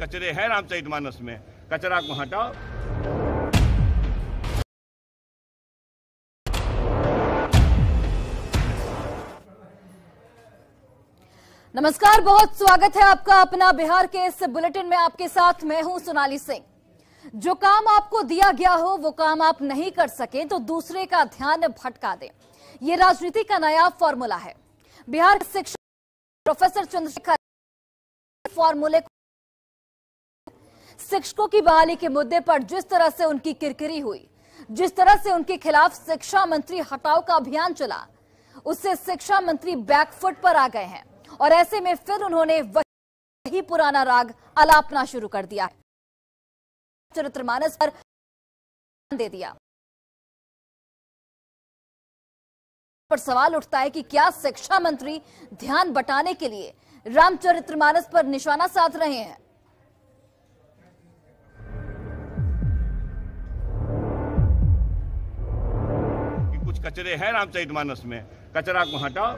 कचरे हैं रामचरितमानस में, कचरा को हटाओ। नमस्कार, बहुत स्वागत है आपका अपना बिहार के इस बुलेटिन में। आपके साथ मैं हूं सोनाली सिंह। जो काम आपको दिया गया हो वो काम आप नहीं कर सके तो दूसरे का ध्यान भटका दें, ये राजनीति का नया फॉर्मूला है। बिहार के शिक्षक प्रोफेसर चंद्रशेखर फॉर्मूले शिक्षकों की बहाली के मुद्दे पर जिस तरह से उनकी किरकिरी हुई, जिस तरह से उनके खिलाफ शिक्षा मंत्री हटाओ का अभियान चला, उससे शिक्षा मंत्री बैकफुट पर आ गए हैं और ऐसे में फिर उन्होंने वही पुराना राग अलापना शुरू कर दिया है। चरित्रमानस पर दे दिया पर सवाल उठता है कि क्या शिक्षा मंत्री ध्यान बटाने के लिए रामचरितमानस पर निशाना साध रहे हैं? कि कुछ कचरे हैं रामचरितमानस में, कचरा को हटाओ।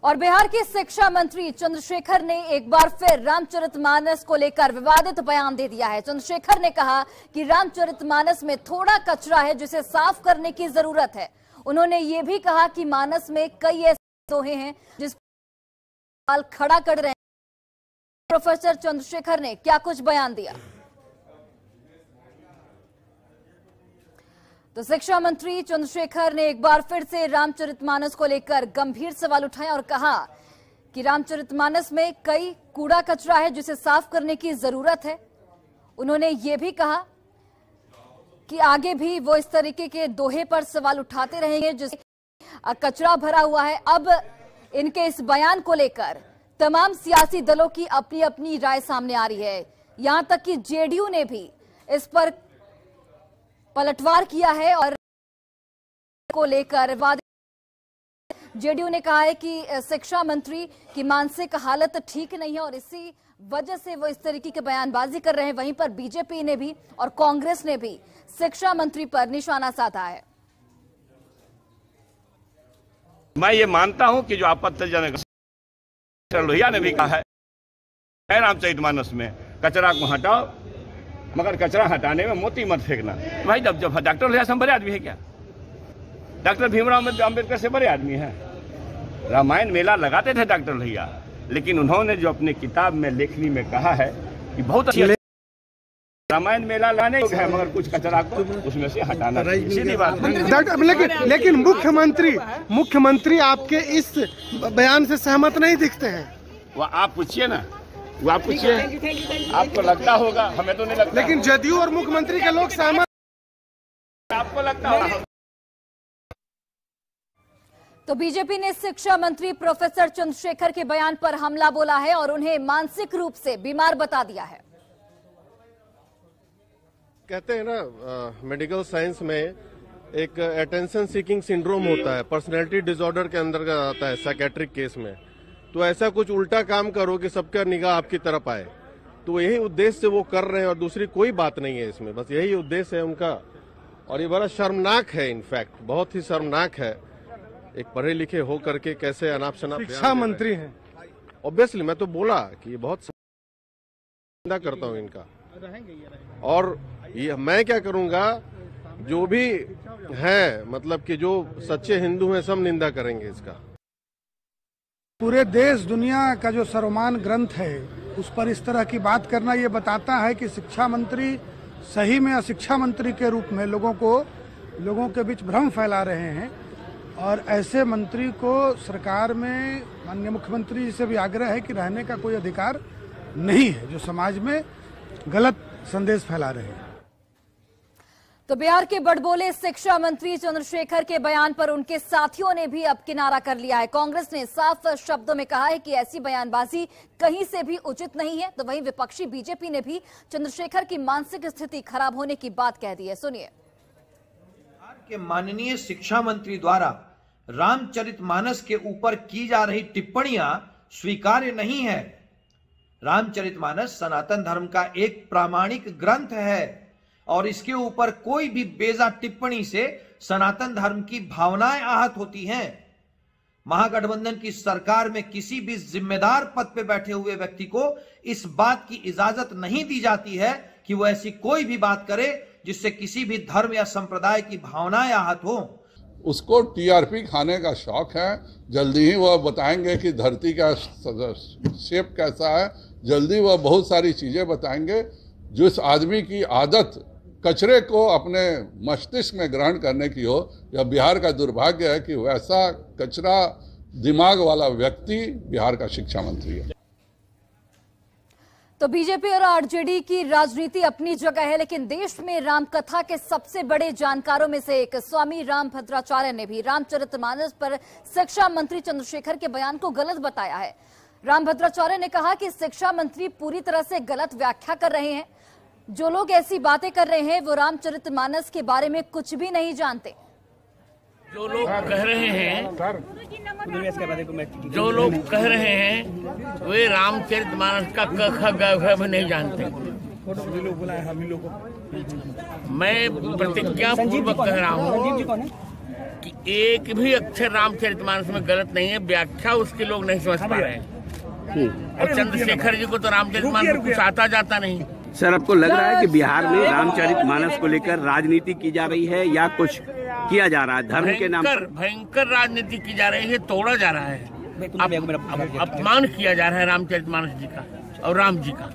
और बिहार के शिक्षा मंत्री चंद्रशेखर ने एक बार फिर रामचरितमानस को लेकर विवादित बयान दे दिया है। चंद्रशेखर ने कहा कि रामचरितमानस में थोड़ा कचरा है जिसे साफ करने की जरूरत है। उन्होंने ये भी कहा कि मानस में कई ऐसे दोहे हैं जिस पर खड़ा कर रहे हैं। प्रोफेसर चंद्रशेखर ने क्या कुछ बयान दिया, तो शिक्षा मंत्री चंद्रशेखर ने एक बार फिर से रामचरितमानस को लेकर गंभीर सवाल उठाए और कहा कि रामचरितमानस में कई कूड़ा कचरा है जिसे साफ करने की जरूरत है। उन्होंने ये भी कहा कि आगे भी वो इस तरीके के दोहे पर सवाल उठाते रहेंगे जिससे कचरा भरा हुआ है। अब इनके इस बयान को लेकर तमाम सियासी दलों की अपनी अपनी राय सामने आ रही है। यहां तक कि जेडीयू ने भी इस पर पलटवार किया है और को लेकर जेडीयू ने कहा है कि शिक्षा मंत्री की मानसिक हालत ठीक नहीं है और इसी वजह से वो इस तरीके की बयानबाजी कर रहे हैं। वहीं पर बीजेपी ने भी और कांग्रेस ने भी शिक्षा मंत्री पर निशाना साधा है। मैं ये मानता हूं कि जो आपत्तिजनक लोहिया ने भी कहा है रामचरितमानस में कचरा को हटाओ, मगर कचरा हटाने में मोती मत फेंकना। भाई जब डॉक्टर लोहिया से हम बड़े आदमी है क्या? डॉक्टर भीमराव अम्बेडकर से बड़े आदमी हैं। रामायण मेला लगाते थे डॉक्टर लोहिया, लेकिन उन्होंने जो अपने किताब में लेखनी में कहा है कि बहुत अच्छी रामायण मेला लाने है मगर कुछ कचरा को उसमें से हटाना, सीधी बात। लेकिन मुख्यमंत्री आपके इस बयान से सहमत नहीं दिखते हैं। वह आप पूछिए ना, वो आप पूछिए, आपको लगता होगा, हमें तो नहीं लगता। लेकिन जदयू और मुख्यमंत्री के लोग सहमत, आपको लगता होगा। तो बीजेपी ने शिक्षा मंत्री प्रोफेसर चंद्रशेखर के बयान पर हमला बोला है और उन्हें मानसिक रूप से बीमार बता दिया है। कहते हैं ना मेडिकल साइंस में एक अटेंशन सीकिंग सिंड्रोम होता है, पर्सनैलिटी डिसऑर्डर के अंदर आता है साइकेट्रिक केस में। तो ऐसा कुछ उल्टा काम करो कि सबका निगाह आपकी तरफ आए, तो यही उद्देश्य से वो कर रहे हैं और दूसरी कोई बात नहीं है इसमें, बस यही उद्देश्य है उनका। और ये बड़ा शर्मनाक है, इनफैक्ट बहुत ही शर्मनाक है। एक पढ़े लिखे हो करके कैसे अनाप शनाप शिक्षा मंत्री हैं। ऑब्वियसली मैं तो बोला कि ये बहुत निंदा करता हूँ इनका, और ये मैं क्या करूंगा, जो भी है मतलब कि जो सच्चे हिंदू हैं सब निंदा करेंगे इसका। पूरे देश दुनिया का जो सर्वमान्य ग्रंथ है उस पर इस तरह की बात करना ये बताता है कि शिक्षा मंत्री सही में शिक्षा मंत्री के रूप में लोगों के बीच भ्रम फैला रहे हैं। और ऐसे मंत्री को सरकार में माननीय मुख्यमंत्री जी से भी आग्रह है कि रहने का कोई अधिकार नहीं है, जो समाज में गलत संदेश फैला रहे हैं। तो बिहार के बड़बोले शिक्षा मंत्री चंद्रशेखर के बयान पर उनके साथियों ने भी अब किनारा कर लिया है। कांग्रेस ने साफ शब्दों में कहा है कि ऐसी बयानबाजी कहीं से भी उचित नहीं है, तो वहीं विपक्षी बीजेपी ने भी चंद्रशेखर की मानसिक स्थिति खराब होने की बात कह दी है। सुनिए। बिहार के माननीय शिक्षा मंत्री द्वारा रामचरितमानस के ऊपर की जा रही टिप्पणियां स्वीकार्य नहीं है। रामचरितमानस सनातन धर्म का एक प्रामाणिक ग्रंथ है और इसके ऊपर कोई भी बेजा टिप्पणी से सनातन धर्म की भावनाएं आहत होती हैं। महागठबंधन की सरकार में किसी भी जिम्मेदार पद पे बैठे हुए व्यक्ति को इस बात की इजाजत नहीं दी जाती है कि वो ऐसी कोई भी बात करे जिससे किसी भी धर्म या संप्रदाय की भावनाएं आहत हो। उसको टीआरपी खाने का शौक है। जल्दी ही वह बताएंगे कि धरती का शेप कैसा है, जल्दी वह बहुत सारी चीजें बताएंगे। जिस आदमी की आदत कचरे को अपने मस्तिष्क में ग्रहण करने की हो, यह बिहार का दुर्भाग्य है कि वैसा कचरा दिमाग वाला व्यक्ति बिहार का शिक्षा मंत्री है। तो बीजेपी और आरजेडी की राजनीति अपनी जगह है, लेकिन देश में रामकथा के सबसे बड़े जानकारों में से एक स्वामी रामभद्राचार्य ने भी रामचरितमानस पर शिक्षा मंत्री चंद्रशेखर के बयान को गलत बताया है। रामभद्राचार्य ने कहा कि शिक्षा मंत्री पूरी तरह से गलत व्याख्या कर रहे हैं। जो लोग ऐसी बातें कर रहे हैं वो रामचरितमानस के बारे में कुछ भी नहीं जानते। जो लोग कह रहे हैं वे रामचरितमानस का क ख ग भी नहीं जानते। मैं प्रतिज्ञा पूर्वक कह रहा हूँ कि एक भी अक्षर रामचरितमानस में गलत नहीं है। व्याख्या उसके लोग नहीं समझ पा रहे हैं। और चंद्रशेखर जी को तो रामचरितमानस कुछ आता जाता नहीं। सर, आपको लग रहा है कि बिहार में रामचरितमानस को लेकर राजनीति की जा रही है या कुछ किया जा रहा है धर्म के नाम पर? भयंकर राजनीति की जा रही है, तोड़ा जा रहा है, अपमान किया जा रहा है रामचरितमानस जी का और राम जी का।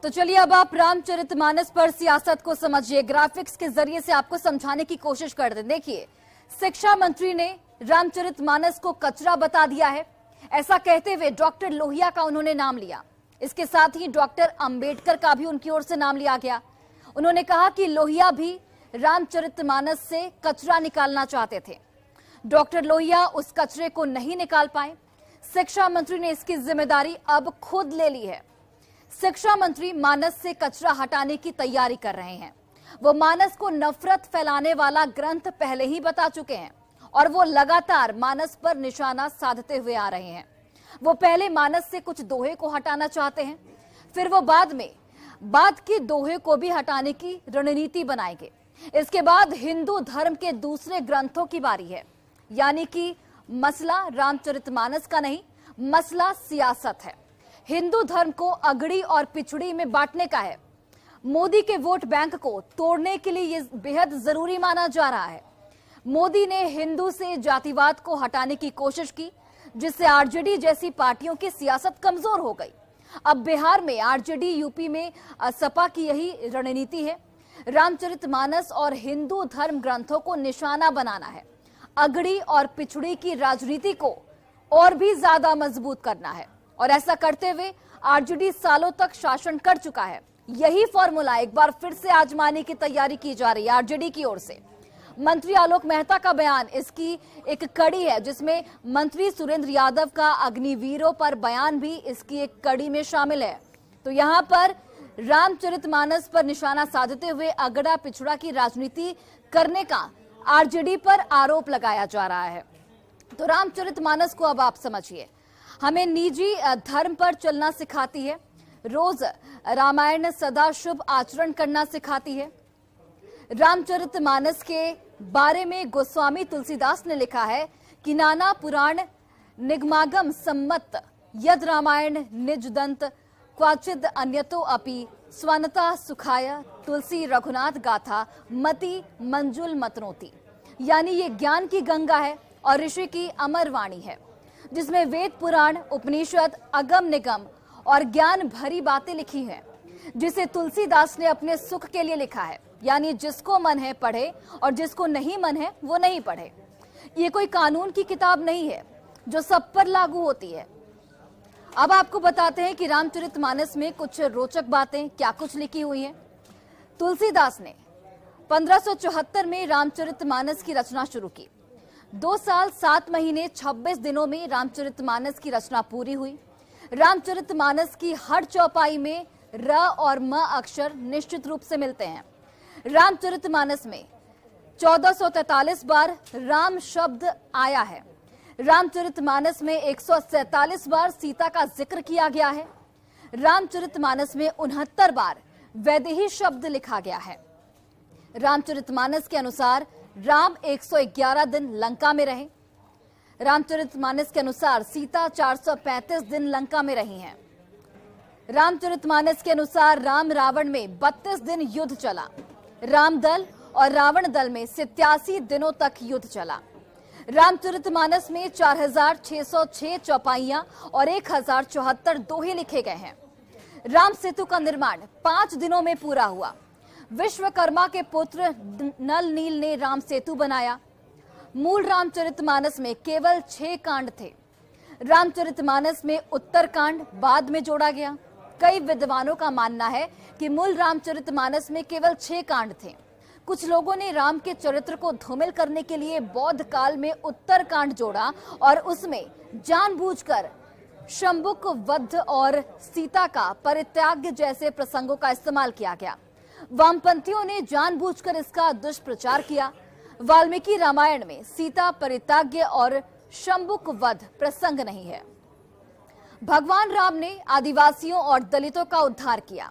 तो चलिए अब आप रामचरितमानस पर सियासत को समझिए। ग्राफिक्स के जरिए से आपको समझाने की कोशिश कर दें। देखिए, शिक्षा मंत्री ने रामचरितमानस को कचरा बता दिया है। ऐसा कहते हुए डॉक्टर लोहिया का उन्होंने नाम लिया। इसके साथ ही डॉक्टर अंबेडकर का भी उनकी ओर से नाम लिया गया। उन्होंने कहा कि लोहिया भी रामचरितमानस से कचरा निकालना चाहते थे। डॉक्टर लोहिया उस कचरे को नहीं निकाल पाए। शिक्षा मंत्री ने इसकी जिम्मेदारी अब खुद ले ली है। शिक्षा मंत्री मानस से कचरा हटाने की तैयारी कर रहे हैं। वो मानस को नफरत फैलाने वाला ग्रंथ पहले ही बता चुके हैं और वो लगातार मानस पर निशाना साधते हुए आ रहे हैं। वो पहले मानस से कुछ दोहे को हटाना चाहते हैं, फिर वो बाद की दोहे को भी हटाने की रणनीति बनाएंगे। इसके बाद हिंदू धर्म के दूसरे ग्रंथों की बारी है, यानी कि मसला रामचरितमानस का नहीं, मसला सियासत है। हिंदू धर्म को अगड़ी और पिछड़ी में बांटने का है। मोदी के वोट बैंक को तोड़ने के लिए ये बेहद जरूरी माना जा रहा है। मोदी ने हिंदू से जातिवाद को हटाने की कोशिश की, जिससे आरजेडी जैसी पार्टियों की सियासत कमजोर हो गई। अब बिहार में आरजेडी, यूपी में सपा की यही रणनीति है। रामचरितमानस और हिंदू धर्म ग्रंथों को निशाना बनाना है। अगड़ी और पिछड़ी की राजनीति को और भी ज्यादा मजबूत करना है और ऐसा करते हुए आरजेडी सालों तक शासन कर चुका है। यही फॉर्मूला एक बार फिर से आजमाने की तैयारी की जा रही है आरजेडी की ओर से। मंत्री आलोक मेहता का बयान इसकी एक कड़ी है, जिसमें मंत्री सुरेंद्र यादव का अग्निवीरों पर बयान भी इसकी एक कड़ी में शामिल है। तो यहां पर रामचरितमानस पर निशाना साधते हुए अगड़ा पिछड़ा की राजनीति करने का आरजेडी पर आरोप लगाया जा रहा है। तो रामचरितमानस को अब आप समझिए। हमें निजी धर्म पर चलना सिखाती है, रोज रामायण सदा शुभ आचरण करना सिखाती है। रामचरितमानस के बारे में गोस्वामी तुलसीदास ने लिखा है कि नाना पुराण निगमागम सम्मत यद रामायण निज दंत क्वाचिद अन्यतो अपि स्वनता सुखाय तुलसी रघुनाथ गाथा मति मंजुल मतनोती। यानी ये ज्ञान की गंगा है और ऋषि की अमर वाणी है, जिसमें वेद पुराण उपनिषद अगम निगम और ज्ञान भरी बातें लिखी हैं, जिसे तुलसीदास ने अपने सुख के लिए लिखा है। यानी जिसको मन है पढ़े और जिसको नहीं मन है वो नहीं पढ़े। ये कोई कानून की किताब नहीं है जो सब पर लागू होती है। अब आपको बताते हैं कि रामचरितमानस में कुछ रोचक बातें क्या कुछ लिखी हुई हैं। तुलसीदास ने 1574 में रामचरितमानस की रचना शुरू की। 2 साल 7 महीने 26 दिनों में रामचरितमानस की रचना पूरी हुई। रामचरितमानस की हर चौपाई में र और म अक्षर निश्चित रूप से मिलते हैं। रामचरितमानस में 1443 बार राम शब्द आया है। रामचरितमानस में 147 बार सीता का जिक्र किया गया है। रामचरितमानस में 69 बार वैदेही शब्द लिखा गया है। रामचरितमानस के अनुसार राम 111 दिन लंका में रहे। रामचरितमानस के अनुसार सीता 435 दिन लंका में रही हैं। रामचरितमानस के अनुसार राम रावण में 32 दिन युद्ध चला। राम दल और रावण दल में 87 दिनों तक युद्ध चला। रामचरितमानस में 4606 चौपाइयां और 1074 दोहे लिखे गए हैं। राम सेतु का निर्माण 5 दिनों में पूरा हुआ। विश्वकर्मा के पुत्र नल नील ने राम सेतु बनाया। मूल रामचरितमानस में केवल 6 कांड थे। रामचरितमानस में उत्तरकांड बाद में जोड़ा गया। कई विद्वानों का मानना है कि मूल रामचरितमानस में केवल 6 कांड थे। कुछ लोगों ने राम के चरित्र को धूमिल करने के लिए बौद्ध काल में उत्तरकांड जोड़ा और उसमें जानबूझकर शंबुक वध और सीता का परित्याग जैसे प्रसंगों का इस्तेमाल किया गया। वामपंथियों ने जानबूझकर इसका दुष्प्रचार किया। वाल्मीकि रामायण में सीता परित्याग और शंबुक वध प्रसंग नहीं है। भगवान राम ने आदिवासियों और दलितों का उद्धार किया।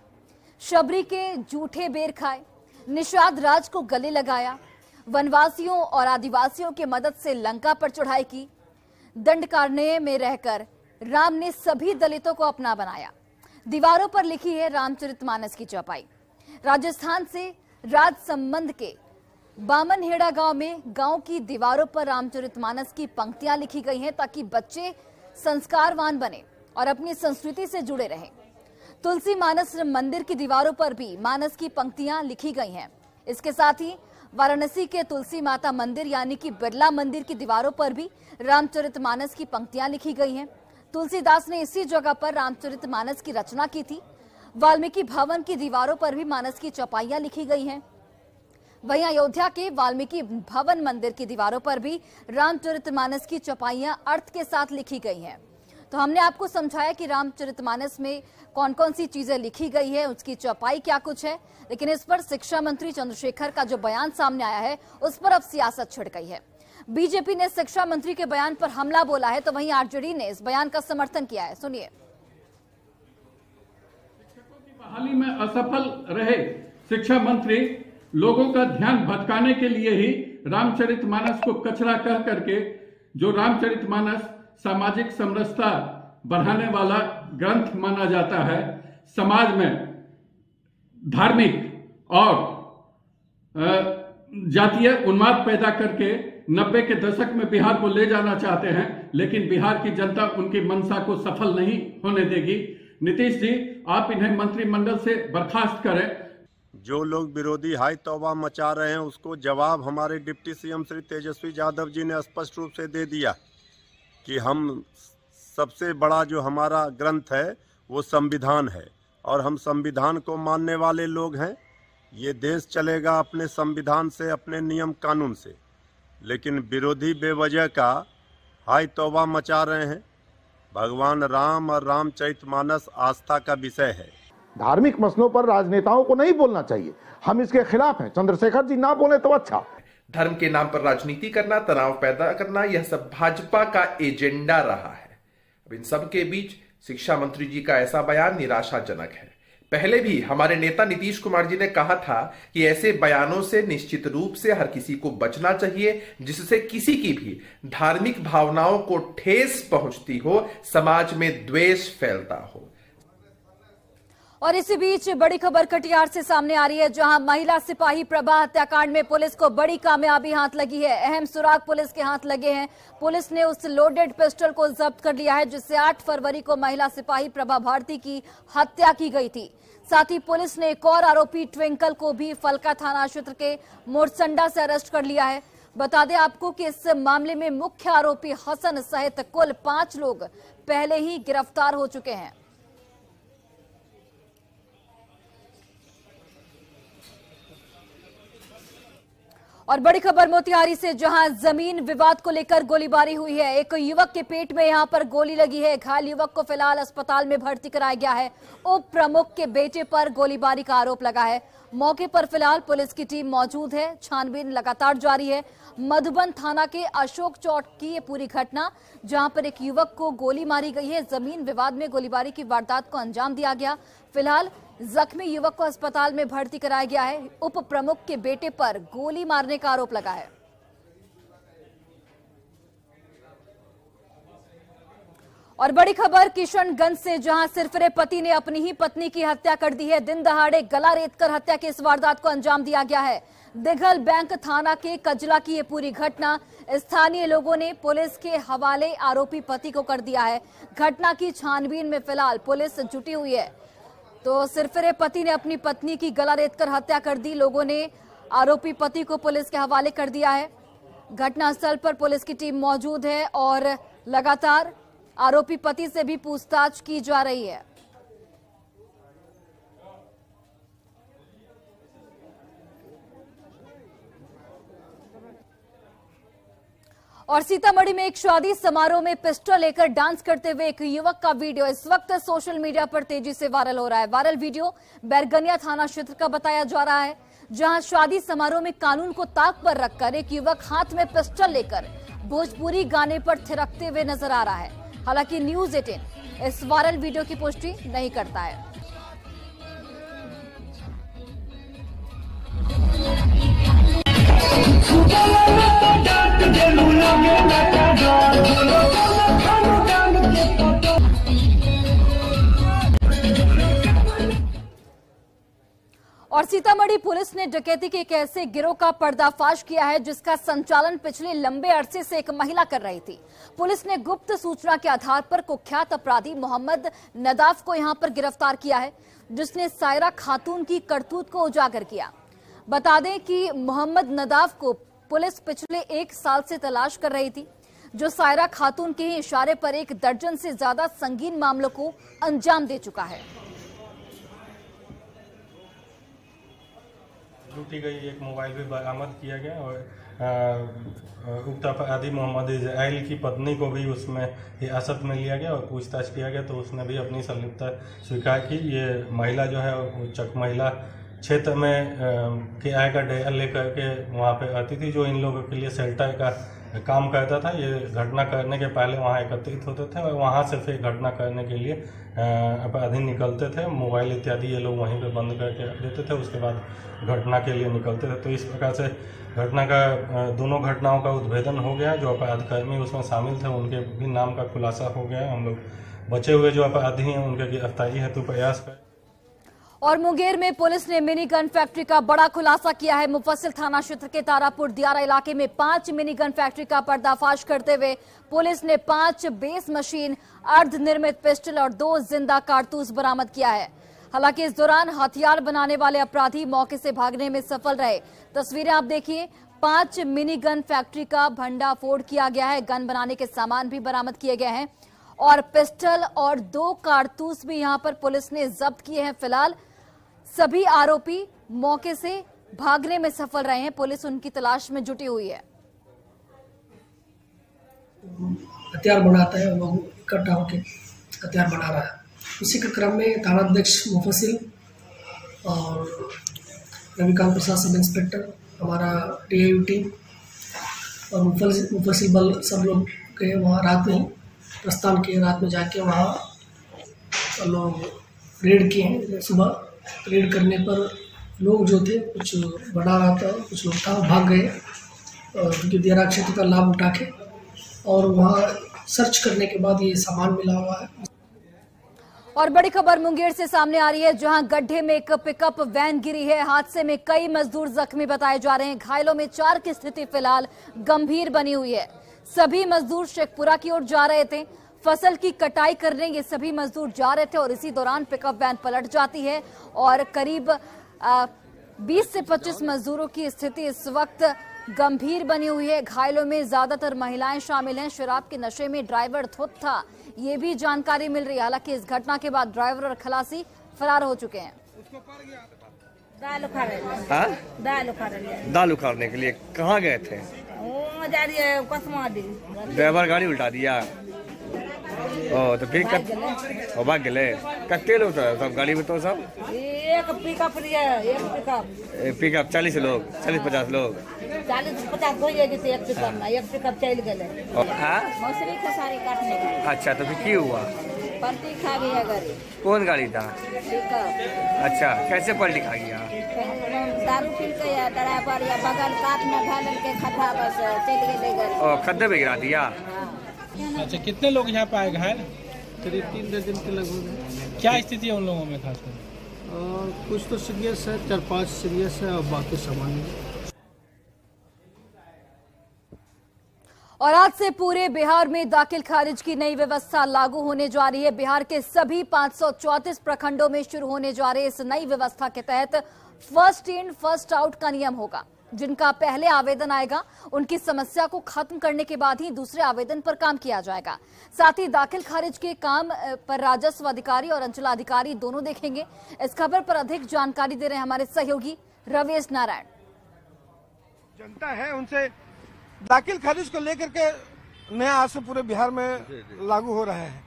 शबरी के जूठे बेर खाए, निषाद राज को गले लगाया, वनवासियों और आदिवासियों की मदद से लंका पर चढ़ाई की। दंडकारण्य में रहकर राम ने सभी दलितों को अपना बनाया। दीवारों पर लिखी है रामचरितमानस की चौपाई। राजस्थान से राजसंबंध के बामनहेड़ा गांव में गांव की दीवारों पर रामचरितमानस की पंक्तियां लिखी गई हैं ताकि बच्चे संस्कारवान बने और अपनी संस्कृति से जुड़े रहें। तुलसी मानस मंदिर की दीवारों पर भी मानस की पंक्तियां लिखी गई हैं। इसके साथ ही वाराणसी के तुलसी माता मंदिर यानी कि बिरला मंदिर की दीवारों पर भी रामचरितमानस की पंक्तियां लिखी गई हैं। तुलसीदास ने इसी जगह पर रामचरितमानस की रचना की थी। वाल्मीकि भवन की दीवारों पर भी मानस की चौपाइयां लिखी गई हैं। वहीं अयोध्या के वाल्मीकि भवन मंदिर की दीवारों पर भी रामचरितमानस की चौपाइयां अर्थ के साथ लिखी गई हैं। तो हमने आपको समझाया कि रामचरितमानस में कौन कौन सी चीजें लिखी गई है, उसकी चौपाई क्या कुछ है, लेकिन इस पर शिक्षा मंत्री चंद्रशेखर का जो बयान सामने आया है उस पर अब सियासत छिड़ गई है। बीजेपी ने शिक्षा मंत्री के बयान पर हमला बोला है तो वहीं आरजेडी ने इस बयान का समर्थन किया है। सुनिए। शिक्षकों की बहाली में असफल रहे शिक्षा मंत्री लोगों का ध्यान भटकाने के लिए ही रामचरितमानस को कचरा कह करके, जो रामचरितमानस सामाजिक समरसता बढ़ाने वाला ग्रंथ माना जाता है, समाज में धार्मिक और जातीय उन्माद पैदा करके 90 के दशक में बिहार को ले जाना चाहते हैं, लेकिन बिहार की जनता उनकी मंशा को सफल नहीं होने देगी। नीतीश जी, आप इन्हें मंत्रिमंडल से बर्खास्त करें। जो लोग विरोधी हाई तौबा मचा रहे हैं उसको जवाब हमारे डिप्टी सीएम श्री तेजस्वी यादव जी ने स्पष्ट रूप से दे दिया कि हम सबसे बड़ा जो हमारा ग्रंथ है वो संविधान है और हम संविधान को मानने वाले लोग हैं। ये देश चलेगा अपने संविधान से, अपने नियम कानून से, लेकिन विरोधी बेवजह का हाई तौबा मचा रहे हैं। भगवान राम और रामचरितमानस आस्था का विषय है। धार्मिक मसलों पर राजनेताओं को नहीं बोलना चाहिए, हम इसके खिलाफ हैं। चंद्रशेखर जी ना बोले तो अच्छा। धर्म के नाम पर राजनीति करना, तनाव पैदा करना, यह सब भाजपा का एजेंडा रहा है। अब इन सब के बीच शिक्षा मंत्री जी का ऐसा बयान निराशाजनक है। पहले भी हमारे नेता नीतीश कुमार जी ने कहा था कि ऐसे बयानों से निश्चित रूप से हर किसी को बचना चाहिए जिससे किसी की भी धार्मिक भावनाओं को ठेस पहुंचती हो, समाज में द्वेष फैलता हो। और इसी बीच बड़ी खबर कटिहार से सामने आ रही है, जहां महिला सिपाही प्रभा हत्याकांड में पुलिस को बड़ी कामयाबी हाथ लगी है। अहम सुराग पुलिस के हाथ लगे हैं। पुलिस ने उस लोडेड पिस्टल को जब्त कर लिया है जिससे 8 फरवरी को महिला सिपाही प्रभा भारती की हत्या की गई थी। साथ ही पुलिस ने एक और आरोपी ट्विंकल को भी फलका थाना क्षेत्र के मोरसंडा से अरेस्ट कर लिया है। बता दें आपको कि इस मामले में मुख्य आरोपी हसन सहित कुल 5 लोग पहले ही गिरफ्तार हो चुके हैं। और बड़ी खबर मोतिहारी से, जहां जमीन विवाद को लेकर गोलीबारी हुई है। एक युवक के पेट में यहां पर गोली लगी है। घायल युवक को फिलहाल अस्पताल में भर्ती कराया गया है। उप प्रमुख के बेटे पर गोलीबारी का आरोप लगा है। मौके पर फिलहाल पुलिस की टीम मौजूद है। छानबीन लगातार जारी है। मधुबन थाना के अशोक चौक की ये पूरी घटना, जहां पर एक युवक को गोली मारी गई है। जमीन विवाद में गोलीबारी की वारदात को अंजाम दिया गया। फिलहाल जख्मी युवक को अस्पताल में भर्ती कराया गया है। उप प्रमुख के बेटे पर गोली मारने का आरोप लगा है। और बड़ी खबर किशनगंज से, जहां सिरफिरे पति ने अपनी ही पत्नी की हत्या कर दी है। दिन दहाड़े गला रेतकर हत्या की इस वारदात को अंजाम दिया गया है। दिघल बैंक थाना के कजला की ये पूरी घटना, स्थानीय लोगों ने पुलिस के हवाले आरोपी पति को कर दिया है। घटना की छानबीन में फिलहाल पुलिस जुटी हुई है। तो सिरफिरे पति ने अपनी पत्नी की गला रेतकर हत्या कर दी। लोगों ने आरोपी पति को पुलिस के हवाले कर दिया है। घटनास्थल पर पुलिस की टीम मौजूद है और लगातार आरोपी पति से भी पूछताछ की जा रही है। और सीतामढ़ी में एक शादी समारोह में पिस्टल लेकर डांस करते हुए एक युवक का वीडियो इस वक्त सोशल मीडिया पर तेजी से वायरल हो रहा है। वायरल वीडियो बैरगनिया थाना क्षेत्र का बताया जा रहा है, जहां शादी समारोह में कानून को ताक पर रखकर एक युवक हाथ में पिस्टल लेकर भोजपुरी गाने पर थिरकते हुए नजर आ रहा है। हालांकि न्यूज 18 इस वायरल वीडियो की पुष्टि नहीं करता है। और सीतामढ़ी पुलिस ने डकैती के एक ऐसे गिरोह का पर्दाफाश किया है, जिसका संचालन पिछले लंबे अरसे से एक महिला कर रही थी। पुलिस ने गुप्त सूचना के आधार पर कुख्यात अपराधी मोहम्मद नदाफ को यहां पर गिरफ्तार किया है, जिसने सायरा खातून की करतूत को उजागर किया। बता दें कि मोहम्मद नदाफ को पुलिस पिछले 1 साल से तलाश कर रही थी, जो सायरा खातून के ही इशारे पर 1 दर्जन से ज्यादा संगीन मामलों को अंजाम दे चुका है। लूटी गई एक मोबाइल भी बरामद किया गया और उक्त अपराधी मोहम्मद इजराइल की पत्नी को भी उसमें हिरासत में लिया गया और पूछताछ किया गया, तो उसने भी अपनी संलिप्तता स्वीकार की। ये महिला जो है चक महिला क्षेत्र में किराए का डेरा लेकर के वहाँ पे आती थी, जो इन लोगों के लिए शेल्टर का काम करता था। ये घटना करने के पहले वहाँ एकत्रित होते थे और वहाँ से फिर घटना करने के लिए अपराधी निकलते थे। मोबाइल इत्यादि ये लोग वहीं पे बंद करके रख देते थे, उसके बाद घटना के लिए निकलते थे। तो इस प्रकार से घटना का दोनों घटनाओं का उद्भेदन हो गया। जो अपराधकर्मी उसमें शामिल थे उनके भी नाम का खुलासा हो गया। हम लोग बचे हुए जो अपराधी हैं उनके गिरफ्तारी हेतु प्रयास करें। और मुंगेर में पुलिस ने मिनी गन फैक्ट्री का बड़ा खुलासा किया है। मुफस्सिल थाना क्षेत्र के तारापुर दियारा इलाके में 5 मिनी गन फैक्ट्री का पर्दाफाश करते हुए पुलिस ने 5 बेस मशीन, अर्धनिर्मित पिस्टल और 2 जिंदा कारतूस बरामद किया है। हालांकि इस दौरान हथियार बनाने वाले अपराधी मौके से भागने में सफल रहे। तस्वीरें आप देखिए, 5 मिनी गन फैक्ट्री का भंडाफोड़ किया गया है। गन बनाने के सामान भी बरामद किए गए हैं और पिस्टल और 2 कारतूस भी यहां पर पुलिस ने जब्त किए हैं। फिलहाल सभी आरोपी मौके से भागने में सफल रहे हैं। पुलिस उनकी तलाश में जुटी हुई है। हथियार बनाता है, लोग इकट्ठा होकर हथियार बना रहा है। इसी के क्रम में थानाध्यक्ष मुफस्सिल और रविकांत प्रसाद सब इंस्पेक्टर, हमारा टीआईयू टीम और मुफस्सिल बल सब लोग गए वहाँ। रात में प्रस्थान किए, रात में जाके वहाँ लोग रेड किए हैं। सुबह रेड करने पर लोग जो थे, कुछ बड़ा रहा था, कुछ लोग था, भाग गए क्योंकि दियारा क्षेत्र का लाभ उठा के, और वहाँ सर्च करने के बाद ये सामान मिला हुआ है। और बड़ी खबर मुंगेर से सामने आ रही है, जहां गड्ढे में एक पिकअप वैन गिरी है। हादसे में कई मजदूर जख्मी बताए जा रहे हैं। घायलों में 4 की स्थिति फिलहाल गंभीर बनी हुई है। सभी मजदूर शेखपुरा की ओर जा रहे थे। फसल की कटाई करने ये सभी मजदूर जा रहे थे और इसी दौरान पिकअप वैन पलट जाती है और करीब 20 से 25 मजदूरों की स्थिति इस वक्त गंभीर बनी हुई है। घायलों में ज्यादातर महिलाएं शामिल हैं। शराब के नशे में ड्राइवर धुत था, ये भी जानकारी मिल रही है। हालांकि इस घटना के बाद ड्राइवर और खलासी फरार हो चुके हैं। दाल उखाड़ हाँ? दाल उखाड़ने के लिए कहाँ गए थे? जा रही है कसमादी। ड्राइवर गाड़ी उल्टा दिया। तो फिर भाग गए। कत्ते लोग सब गाड़ी में? तो सब एक पिकअप पिकअप 40 लोग 40-50 लोग 40-50 हो जाएगी। तो एक पिकअप चल गए। मौसरी खेसारी काटने का। अच्छा, तो फिर क्यों हुआ? पलटी खा गया गाड़ी। कौन गाड़ी था? पिकअप। अच्छा, कैसे पलटी खा गया? दारू पी के या ड्राइवर या बगल काट में ढाल के खड्डा बस चल गए। खड्डे में गिरा दिया। अच्छा, कितने लोग यहाँ पे आए घायल? करीब 3 दर्जन के लगभग। क्या स्थिति है उन लोगों में खासकर? कुछ तो सीरियस है, 4-5 सीरियस है और बाकी सामान्य। और आज से पूरे बिहार में दाखिल खारिज की नई व्यवस्था लागू होने जा रही है। बिहार के सभी 534 प्रखंडों में शुरू होने जा रहे इस नई व्यवस्था के तहत फर्स्ट इन फर्स्ट आउट का नियम होगा। जिनका पहले आवेदन आएगा उनकी समस्या को खत्म करने के बाद ही दूसरे आवेदन पर काम किया जाएगा। साथ ही दाखिल खारिज के काम पर राजस्व अधिकारी और अंचलाधिकारी दोनों देखेंगे। इस खबर पर अधिक जानकारी दे रहे हैं हमारे सहयोगी रवेश नारायण। जनता है उनसे दाखिल खारिज को लेकर के नया आज से पूरे बिहार में लागू हो रहा है।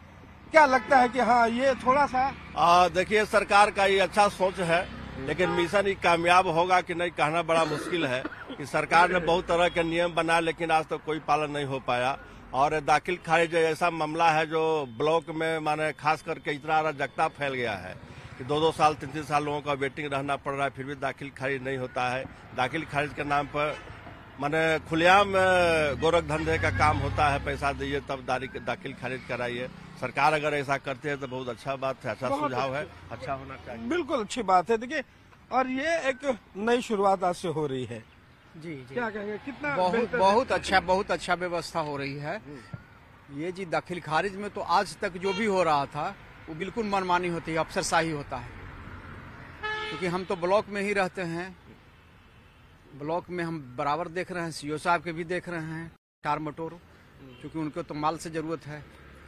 क्या लगता है कि हाँ ये थोड़ा सा देखिए, सरकार का ये अच्छा सोच है, लेकिन मिशन ही कामयाब होगा कि नहीं कहना बड़ा मुश्किल है। कि सरकार ने बहुत तरह के नियम बनाए लेकिन आज तक तो कोई पालन नहीं हो पाया। और दाखिल खारिज ऐसा मामला है जो ब्लॉक में माने खास करके इतना अराजकता फैल गया है कि 2-2 साल 3-3 साल लोगों का वेटिंग रहना पड़ रहा है, फिर भी दाखिल खारिज नहीं होता है। दाखिल खारिज के नाम पर माने खुलेआम गोरख धंधे का काम होता है, पैसा दीजिए तब दाखिल खारिज कराइए। सरकार अगर ऐसा करते हैं तो बहुत अच्छा बात है, अच्छा सुझाव है, अच्छा होना चाहिए। बिल्कुल अच्छी बात है। देखिए, और ये एक नई शुरुआत आज से हो रही है। जी क्या कहेंगे, कितना बहुत अच्छा व्यवस्था हो रही है। ये जी दाखिल खारिज में तो आज तक जो भी हो रहा था वो बिल्कुल मनमानी होती है, अफसरशाही होता है। क्योंकि हम तो ब्लॉक में ही रहते हैं, ब्लॉक में हम बराबर देख रहे हैं, सीओ साहब के भी देख रहे हैं टार मटोर, क्योंकि उनको तो माल से जरूरत है।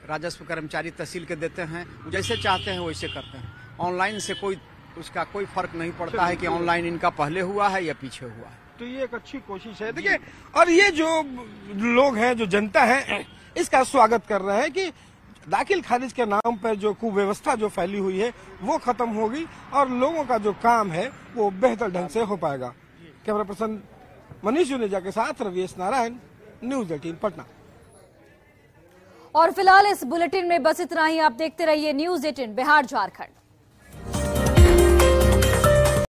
राजस्व कर्मचारी तहसील के देते हैं, जैसे चाहते हैं वैसे करते हैं। ऑनलाइन से उसका कोई फर्क नहीं पड़ता है कि ऑनलाइन इनका पहले हुआ है या पीछे हुआ है। तो ये एक अच्छी कोशिश है। देखिए, और ये जो लोग हैं, जो जनता है, इसका स्वागत कर रहे हैं कि दाखिल खारिज के नाम पर जो कुव्यवस्था जो फैली हुई है वो खत्म होगी और लोगों का जो काम है वो बेहतर ढंग से हो पाएगा। कैमरा पर्सन मनीष जुनेजा के साथ रवेश नारायण, न्यूज़ 18 पटना। और फिलहाल इस बुलेटिन में बस इतना ही। आप देखते रहिए न्यूज़ 18 बिहार झारखंड।